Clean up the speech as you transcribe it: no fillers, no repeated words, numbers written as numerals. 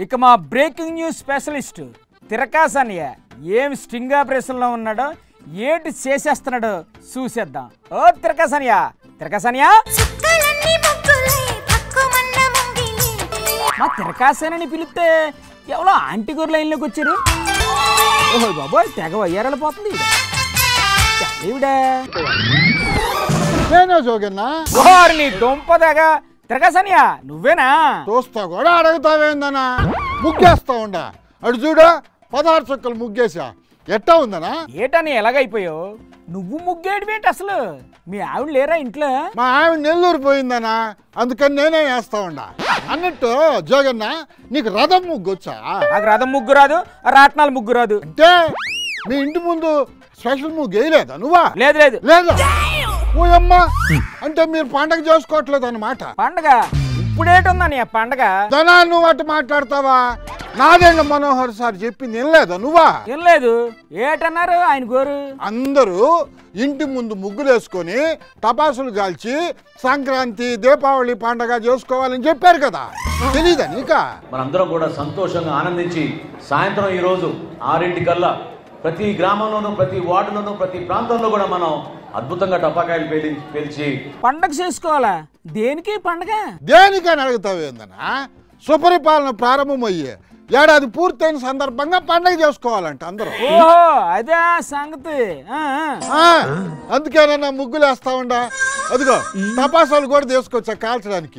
ఇక మా breaking news specialist తిరకాసనియ ఏం స్ట్రింగ్ ఆపరేషన్లో ఉన్నాడో ఏంటి చేసేస్తున్నాడో చూసేద్దాం. ఓ తిరకాసనియా, తిరకాసనియా, మా తిరకాసని పిలిస్తే ఎవరో ఆంటీ గోరు లైన్లోకి వచ్చారు. ఓహో బాబోయ్, తెగ వయ్యారలిపోతుంది ఈవిడ. నీ దొంప తెగ తిరకాసనియా, నువ్వేనా? చూస్తా కూడా అడుగుతావేందనా? ముగ్గేస్తా ఉండా అడు చూడ 16 చుక్కలు ముగ్గేసా. ఎట్టా ఉందనా? ఏటని ఎలాగైపోయావు? నువ్వు ముగ్గేయడమేంటి అసలు? మీ ఆవిడ లేరా ఇంట్లో? మా ఆవిడ నెల్లూరు పోయిందనా, అందుకని నేనే వేస్తా ఉండా. అన్నట్టు జోగన్న, నీకు రథం ముగ్గు వచ్చా? నాకు రథం ముగ్గు రాదు, రాట్నాల ముగ్గు రాదు. అంటే మీ ఇంటి ముందు స్పెషల్ ముగ్గు వేయలేదా నువ్వా? లేదు లేదు లేదు. ఓయమ్మా, అంటే మీరు పండగ చేసుకోవట్లేదు అన్నమాట. పండగ ఇప్పుడేటుందని ఆ పండగ? ధనా, నువ్వు అటు మాట్లాడతావా? నాదేంద్ర మనోహర్ సార్ చెప్పింది వినలేదా నువ్వా? ఏం లేదు. ఏటన్నారు ఆయన గోరు? అందరూ ఇంటి ముందు ముగ్గులు వేసుకొని టపాసులు కాల్చి సంక్రాంతి దీపావళి పండగ చేసుకోవాలని చెప్పారు కదా, తెలీదా నీకా? మనందరం కూడా సంతోషంగా ఆనందించి సాయంత్రం ఈరోజు 6 కల్లా ప్రతి గ్రామంలోనూ, ప్రతి వార్డులోనూ, ప్రతి ప్రాంతంలో కూడా మనం అద్భుతంగా టపాకాయలు పేల్చి పండగ చేసుకోవాలా? దేనికి పండగ? దేనికని అడుగుతావేందనా? సుపరిపాలన ప్రారంభమయ్యే ఏడాది పూర్తయిన సందర్భంగా పండగ చేసుకోవాలంట అందరూ. ఓహో, అదే సంగతి. అందుకేనన్నా ముగ్గులు వేస్తా ఉండా. అదిగో టపాసాలు కూడా తీసుకొచ్చా కాల్చడానికి.